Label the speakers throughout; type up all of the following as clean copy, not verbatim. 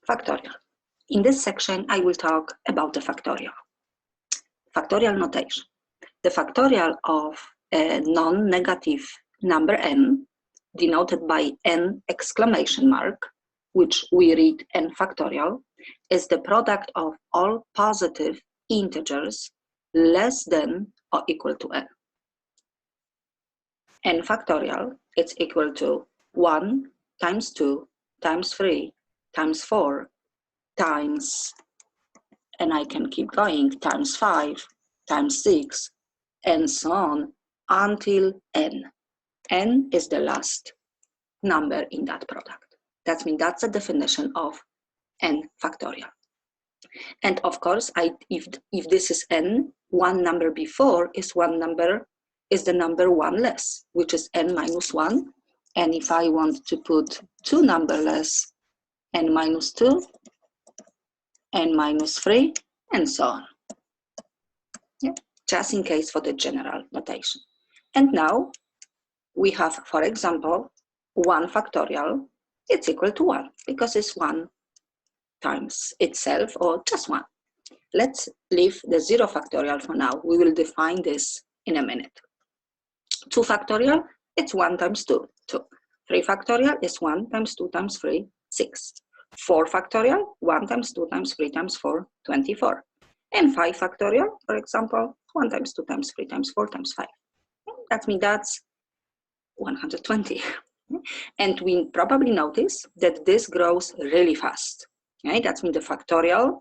Speaker 1: Factorial. In this section, I will talk about the factorial. Factorial notation. The factorial of a non-negative number n, denoted by n exclamation mark, which we read n factorial, is the product of all positive integers less than or equal to n. N factorial is equal to 1 times 2 times 3 times 4 times, and I can keep going, times 5 times 6 and so on until n. N is the last number in that product. That means that's the definition of n factorial. And of course, if this is n, one number before is the number 1 less, which is n minus 1. And if I want to put 2 number less, n minus 2, n minus 3, and so on. Yeah. Just in case for the general notation. And now we have, for example, 1 factorial, it's equal to 1 because it's 1 times itself or just 1. Let's leave the 0 factorial for now. We will define this in a minute. 2 factorial, it's 1 times 2, 2. 3 factorial is 1 times 2 times 3, 6. 4 factorial, 1 times 2 times 3 times 4, 24. And 5 factorial, for example, 1 times 2 times 3 times 4 times 5. That means that's 120. And we probably notice that this grows really fast. Okay? That means the factorial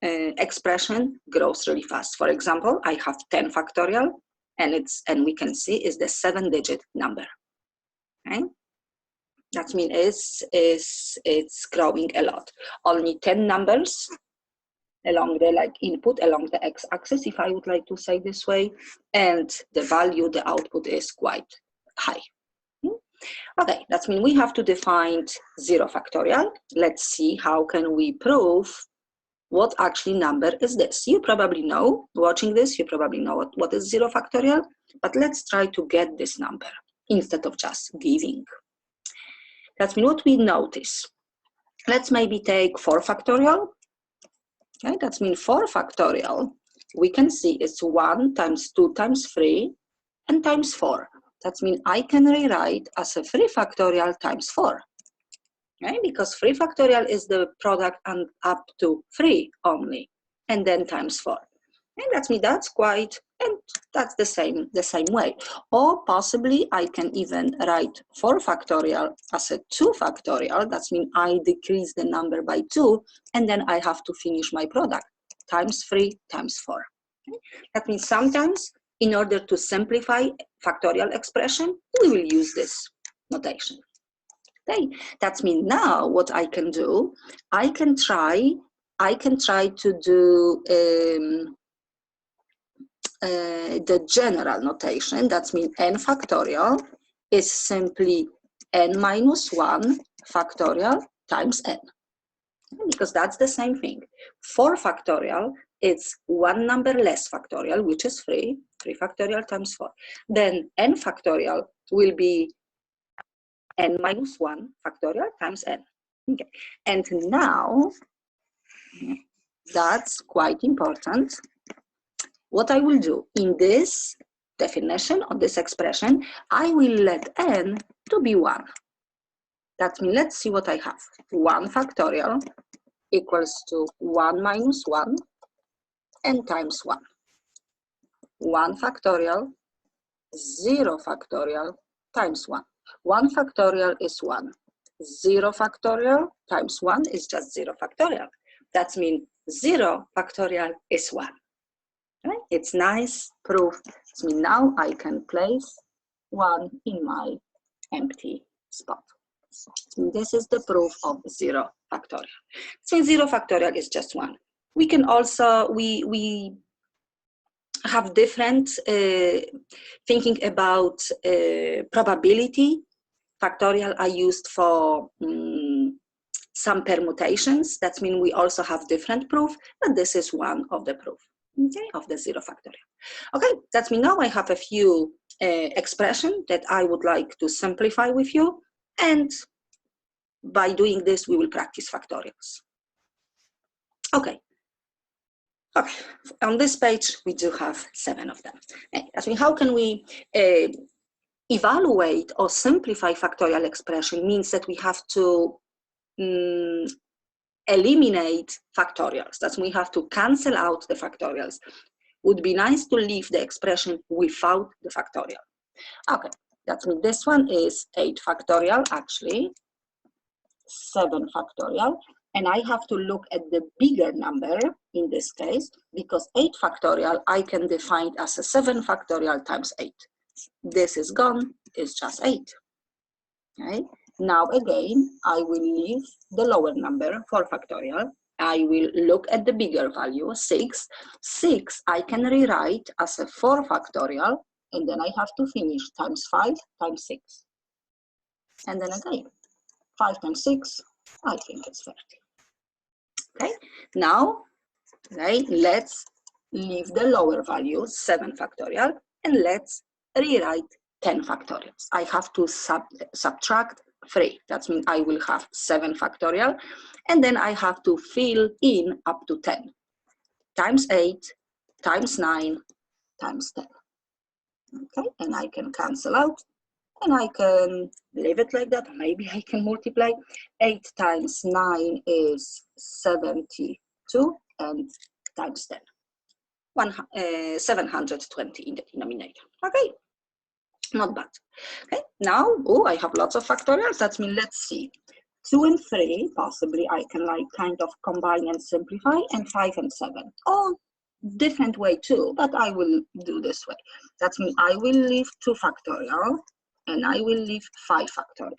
Speaker 1: expression grows really fast. For example, I have 10 factorial, and we can see is the 7-digit number. Okay? That means it's growing a lot. Only 10 numbers along the input along the x-axis, if I would like to say this way, and the value, the output is quite high. Okay, that means we have to define 0 factorial. Let's see how can we prove what actually number is this. You probably know, watching this, you probably know what is 0 factorial, but let's try to get this number instead of just giving. That's what we notice. Let's maybe take 4 factorial. Okay, that means 4 factorial, we can see it's 1 times 2 times 3 and times 4. That means I can rewrite as a 3 factorial times 4. Okay, because 3 factorial is the product and up to 3 only, and then times 4. And that means that's quite, and that's the same way. Or possibly I can even write 4 factorial as a 2 factorial. That means I decrease the number by 2, and then I have to finish my product, times 3 times 4. Okay? That means sometimes, in order to simplify factorial expression, we will use this notation. Okay, that means now what I can do, I can try to do the general notation. That means n factorial is simply n minus 1 factorial times n, because that's the same thing. 4 factorial, it's 1 number less factorial, which is 3 factorial times 4. Then n factorial will be n minus 1 factorial times n. Okay. And now, that's quite important. What I will do in this definition of this expression, I will let n to be 1. That means, let's see what I have. 1 factorial equals to 1 minus 1 and times 1. 1 factorial, 0 factorial times 1. 1 factorial is 1. 0 factorial times 1 is just 0 factorial. That means 0 factorial is 1. Right? It's nice proof. So now I can place 1 in my empty spot. So this is the proof of 0 factorial. Since 0 factorial is just 1. We can also, we have different thinking about probability. Factorial are used for some permutations. That means we also have different proof, but this is one of the proof. Okay, of the 0 factorial. Okay, that means now I have a few expressions that I would like to simplify with you, and by doing this, we will practice factorials. Okay. Okay, on this page, we do have 7 of them. Okay. How can we evaluate or simplify factorial expression? Means that we have to eliminate factorials. That's we have to cancel out the factorials. Would be nice to leave the expression without the factorial. Okay, that means this one is 8 factorial, actually, 7 factorial. And I have to look at the bigger number in this case, because 8 factorial I can define as a 7 factorial times 8. This is gone, it's just 8. Okay. Now again, I will leave the lower number, 4 factorial. I will look at the bigger value, 6. 6 I can rewrite as a 4 factorial, and then I have to finish times 5 times 6. And then again, 5 times 6, I think it's 30. Okay, now let's leave the lower value, 7 factorial, and let's rewrite 10 factorials. I have to subtract 3. That means I will have 7 factorial, and then I have to fill in up to 10. Times 8, times 9, times 10. Okay, and I can cancel out, and I can leave it like that. Maybe I can multiply. 8 times 9 is 72, and times 10. 720 in the denominator. Okay, not bad. Okay, now, I have lots of factorials. That means, let's see. 2 and 3, possibly I can kind of combine and simplify, and 5 and 7. Oh, different way too, but I will do this way. That means I will leave 2 factorial, and I will leave 5 factorial.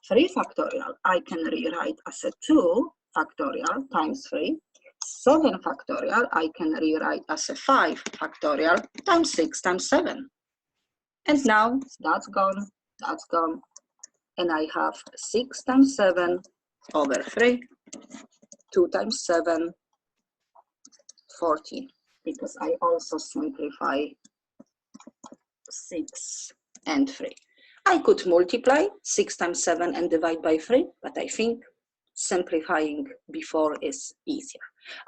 Speaker 1: 3 factorial I can rewrite as a 2 factorial times 3. 7 factorial I can rewrite as a 5 factorial times 6 times 7. And now that's gone, and I have 6 times 7 over 3, 2 times 7, 14, because I also simplify 6 and 3. I could multiply 6 times 7 and divide by 3, but I think simplifying before is easier.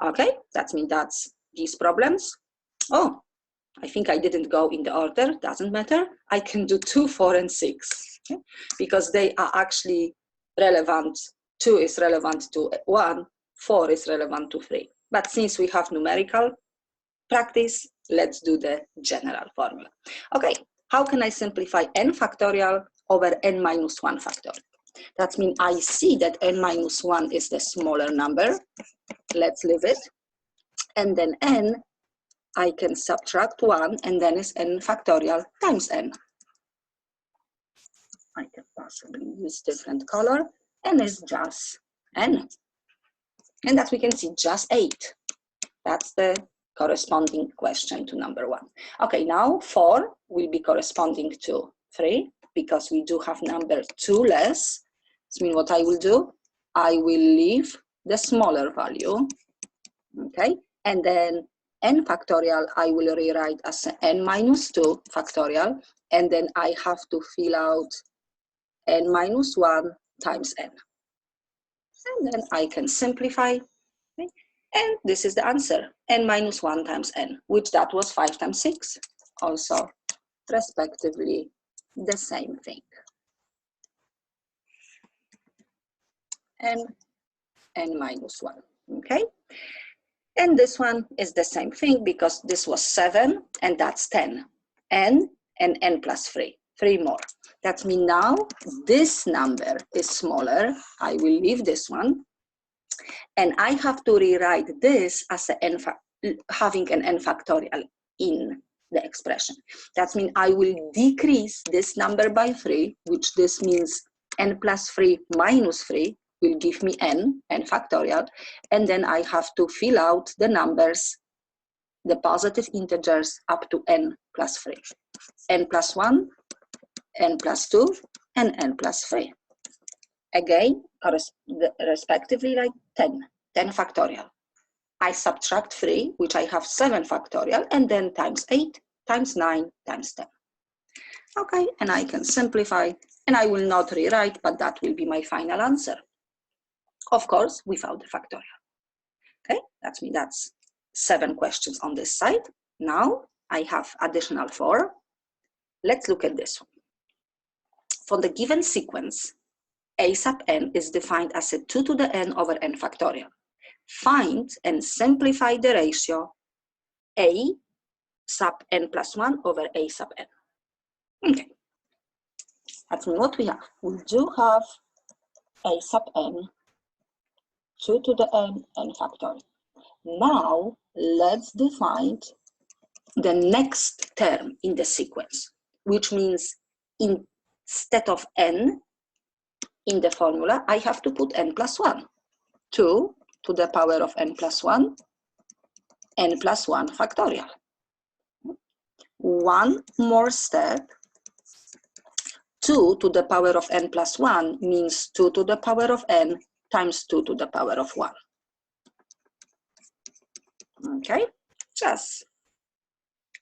Speaker 1: Okay, that means that's these problems. Oh, I think I didn't go in the order, doesn't matter. I can do 2, 4, and 6, okay? Because they are actually relevant. 2 is relevant to 1, 4 is relevant to 3. But since we have numerical practice, let's do the general formula. Okay, how can I simplify n factorial over n minus 1 factorial? That means I see that n minus 1 is the smaller number. Let's leave it. And then n, I can subtract 1, and then is n factorial times n. I can possibly use different color, and it's just n. And that we can see just 8. That's the corresponding question to number 1. Okay, now 4 will be corresponding to 3, because we do have number 2 less. This means what I will do, I will leave the smaller value, okay? And then n factorial, I will rewrite as n minus 2 factorial, and then I have to fill out n minus 1 times n. And then I can simplify, okay? And this is the answer, n minus 1 times n, which that was 5 times 6, also respectively the same thing. And n minus 1, okay? And this one is the same thing, because this was 7, and that's 10. N and n plus 3, 3 more. That means now this number is smaller. I will leave this one. And I have to rewrite this as having an n factorial in the expression. That means I will decrease this number by 3, which this means n plus 3 minus 3 will give me n factorial. And then I have to fill out the numbers, the positive integers up to n plus 3. N plus 1, n plus 2, and n plus 3. Again, respectively like 10 factorial. I subtract 3, which I have 7 factorial, and then times 8, times 9, times 10. Okay, and I can simplify, and I will not rewrite, but that will be my final answer. Of course, without the factorial. Okay, that's 7 questions on this side. Now I have additional 4. Let's look at this one. For the given sequence, a sub n is defined as a 2 to the n over n factorial. Find and simplify the ratio a sub n plus 1 over a sub n. Okay, that's what we have. We do have a sub n, 2 to the n factorial. Now let's define the next term in the sequence, which means instead of n in the formula, I have to put n plus 1. 2 to the power of n plus 1, n plus 1 factorial. One more step. 2 to the power of n plus 1 means 2 to the power of n times 2 to the power of 1. Okay, just,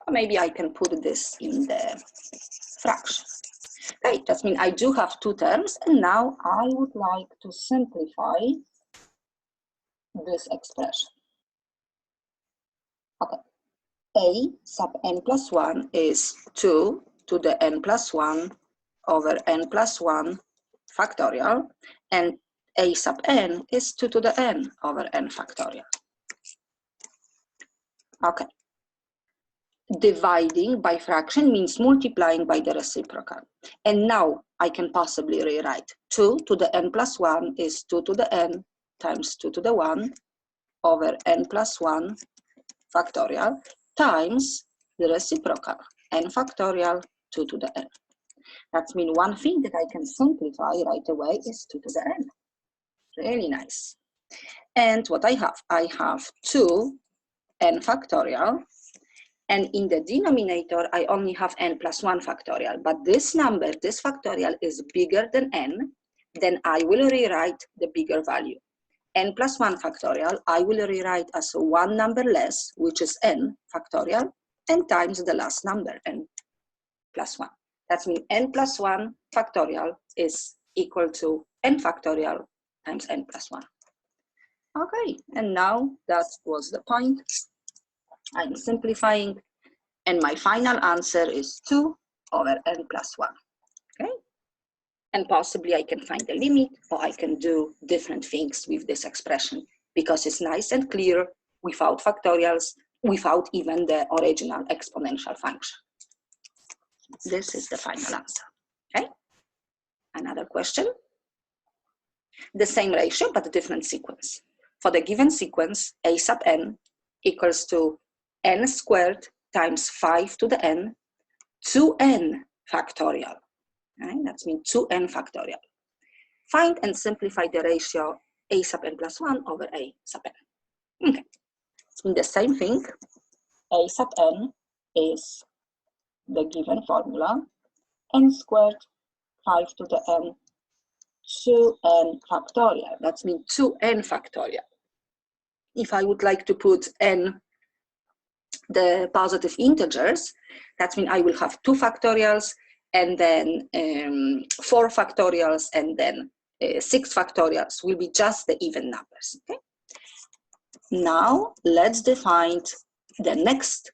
Speaker 1: or maybe I can put this in the fraction. Okay, that means I do have 2 terms, and now I would like to simplify this expression. Okay, a sub n plus 1 is 2 to the n plus 1 over n plus 1 factorial, and a sub n is 2 to the n over n factorial. Okay. Dividing by fraction means multiplying by the reciprocal. And now I can possibly rewrite 2 to the n plus 1 is 2 to the n times 2 to the 1 over n plus 1 factorial times the reciprocal, n factorial 2 to the n. That means one thing that I can simplify right away is 2 to the n. Really nice. And what I have 2 n factorial, and in the denominator, I only have n plus 1 factorial, but this number, this factorial is bigger than n, then I will rewrite the bigger value. N plus 1 factorial, I will rewrite as one number less, which is n factorial, and times the last number, n plus 1. That means n plus 1 factorial is equal to n factorial times n plus 1. Okay, and now that was the point. I'm simplifying, and my final answer is 2 over n plus 1. Okay, and possibly I can find the limit, or I can do different things with this expression, because it's nice and clear without factorials, without even the original exponential function. This is the final answer. Okay, another question. The same ratio, but a different sequence. For the given sequence, a sub n equals to n squared times 5 to the n, 2n factorial. Right? That means 2n factorial. Find and simplify the ratio a sub n plus 1 over a sub n. Okay, it's the same thing. A sub n is the given formula, n squared 5 to the n, 2n factorial. That means 2n factorial. If I would like to put n, the positive integers, that means I will have 2 factorials, and then 4 factorials, and then 6 factorials will be just the even numbers. Okay? Now let's define the next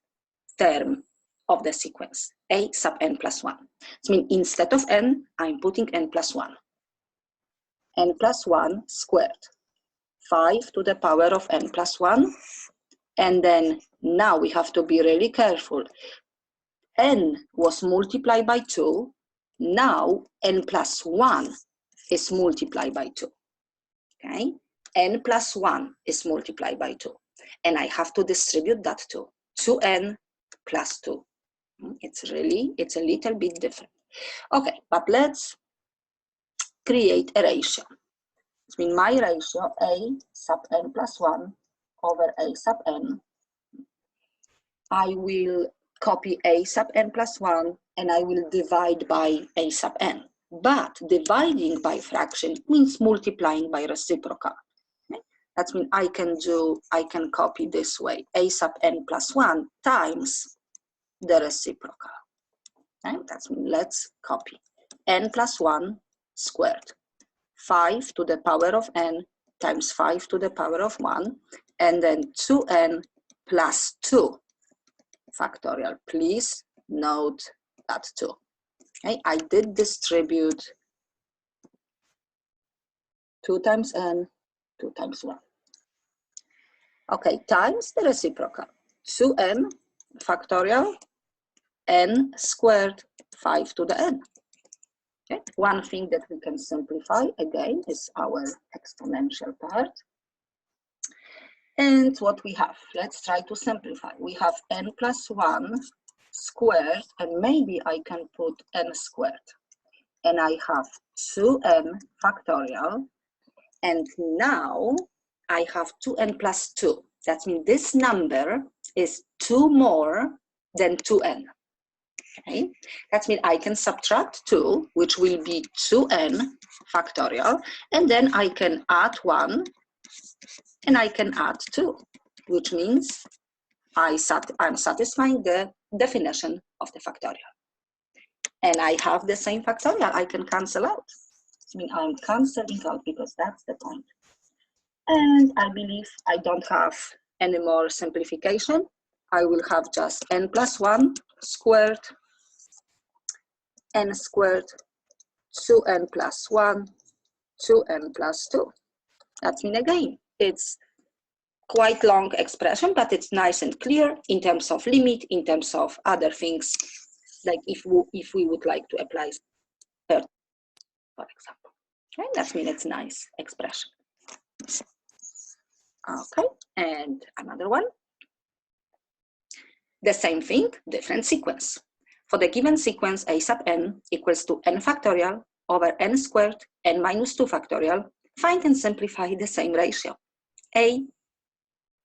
Speaker 1: term of the sequence, a sub n plus 1. That means instead of n, I'm putting n plus 1. N plus 1 squared, 5 to the power of n plus 1, and then now we have to be really careful. N was multiplied by 2, now n plus 1 is multiplied by 2, okay? N plus 1 is multiplied by 2, and I have to distribute that to 2n plus 2. It's a little bit different. Okay, but let's create a ratio. It means my ratio, a sub n plus 1 over a sub n. I will copy a sub n plus 1, and I will divide by a sub n. But dividing by fraction means multiplying by reciprocal. Okay? That means I can copy this way, a sub n plus 1 times the reciprocal. And that's, let's copy. N plus 1 squared. 5 to the power of n times 5 to the power of 1, and then 2n plus 2 factorial. Please note that 2. Okay, I did distribute 2 times n, 2 times 1. Okay, times the reciprocal. 2n factorial, n squared, 5 to the n. Okay. One thing that we can simplify again is our exponential part. And what we have, let's try to simplify. We have n plus 1 squared, and maybe I can put n squared. And I have 2n factorial, and now I have 2n plus 2. That means this number is 2 more than 2n. Okay. That means I can subtract 2, which will be 2n factorial, and then I can add 1, and I can add 2, which means I'm satisfying the definition of the factorial. And I have the same factorial. I can cancel out. I mean, I'm canceling out because that's the point. And I believe I don't have any more simplification. I will have just n plus 1 squared, n squared, 2n plus 1, 2n plus 2. That means again, it's quite long expression, but it's nice and clear in terms of limit, in terms of other things, like if we would like to apply, for example. Okay, that means it's nice expression. Okay, and another one. The same thing, different sequence. For the given sequence, a sub n equals to n factorial over n squared, n minus 2 factorial, find and simplify the same ratio. A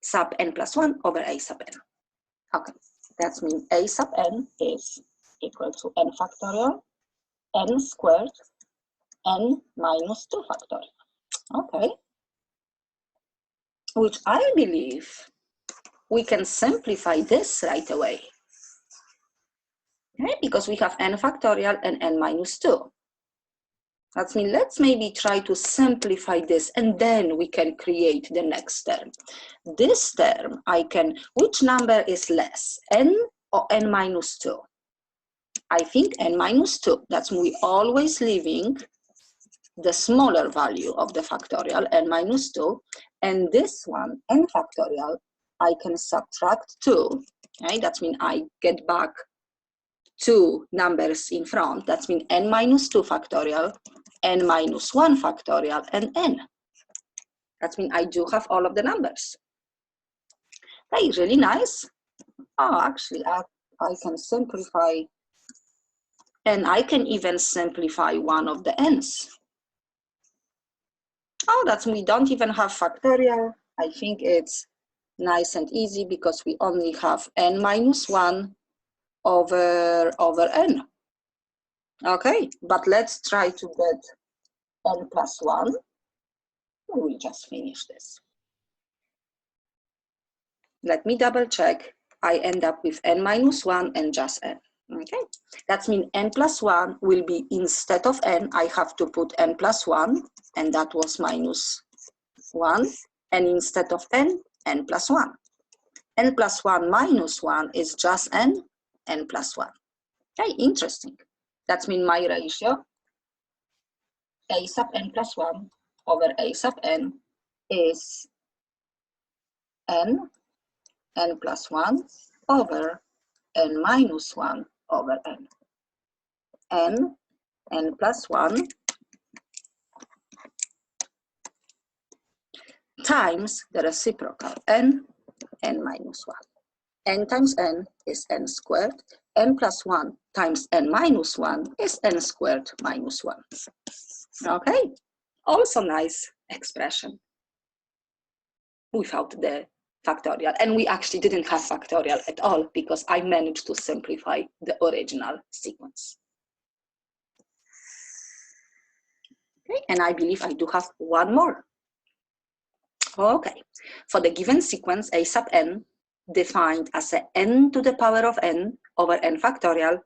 Speaker 1: sub n plus 1 over a sub n. Okay, that means a sub n is equal to n factorial, n squared, n minus 2 factorial. Okay, which I believe we can simplify this right away. Okay, because we have n factorial and n minus 2. That means let's maybe try to simplify this, and then we can create the next term. This term, I can, which number is less, n or n minus 2? I think n minus 2. That's we always leaving the smaller value of the factorial, n minus 2. And this one, n factorial, I can subtract 2. Okay? That means I get back 2 numbers in front. That means n minus 2 factorial, n minus 1 factorial, and n. That means I do have all of the numbers. Hey, really nice. Oh, actually, I can simplify, and I can even simplify one of the n's. Oh, that's, we don't even have factorial. I think it's nice and easy because we only have n minus 1 over n. Okay, but let's try to get n plus 1. We'll just finish this. Let me double check. I end up with n minus 1 and just n. Okay, that means n plus 1 will be, instead of n, I have to put n plus 1, and that was minus 1. And instead of n, n plus 1. N plus 1 minus 1 is just n plus 1. Okay, interesting. That means my ratio, a sub n plus 1 over a sub n is n plus 1 over n minus 1 over n. N plus 1 times the reciprocal, n minus 1. N times n is n squared. N plus 1 times n minus 1 is n squared minus 1. Okay, also nice expression without the factorial. And we actually didn't have factorial at all because I managed to simplify the original sequence. Okay, and I believe I do have one more. Okay, for the given sequence a sub n defined as a n to the power of n over n factorial,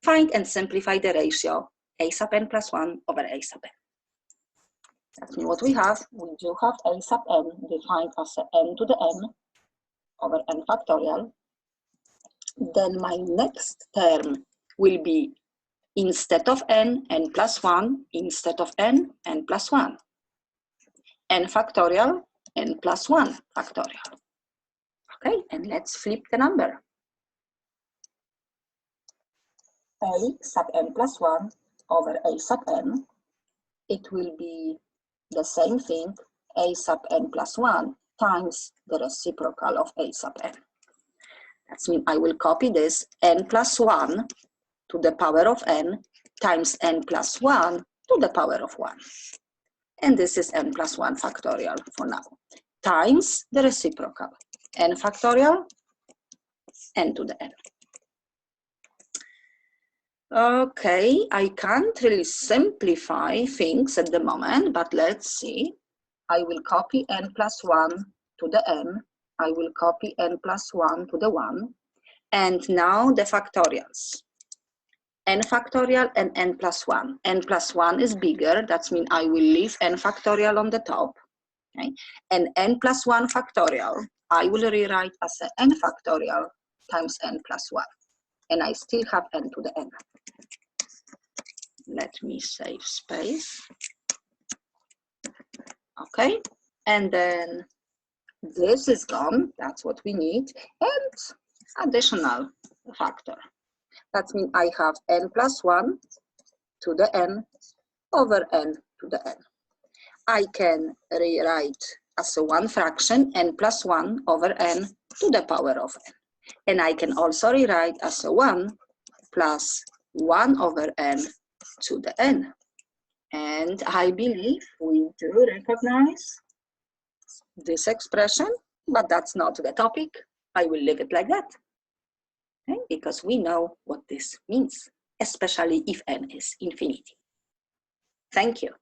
Speaker 1: Find and simplify the ratio a sub n plus 1 over a sub n. That's what we have. We do have a sub n defined as n to the n over n factorial. Then my next term will be instead of n plus 1, instead of n plus 1. N factorial, n plus 1 factorial. Okay, and let's flip the number. A sub n plus 1 over a sub n, it will be the same thing, a sub n plus 1 times the reciprocal of a sub n. That means I will copy this n plus 1 to the power of n times n plus 1 to the power of 1. And this is n plus 1 factorial for now, times the reciprocal, n factorial, n to the n. Okay, I can't really simplify things at the moment, but let's see. I will copy n plus 1 to the n. I will copy n plus 1 to the 1. And now the factorials. N factorial and n plus 1. N plus 1 is bigger. That means I will leave n factorial on the top. Okay? And n plus 1 factorial, I will rewrite as n factorial times n plus 1. And I still have n to the n. Let me save space. Okay, and then this is gone. That's what we need. And additional factor. That means I have n plus 1 to the n over n to the n. I can rewrite as a one fraction n plus 1 over n to the power of n. And I can also rewrite as a 1 plus 1 over n to the n. And I believe we do recognize this expression, but that's not the topic. I will leave it like that, okay? Because we know what this means, especially if n is infinity. Thank you.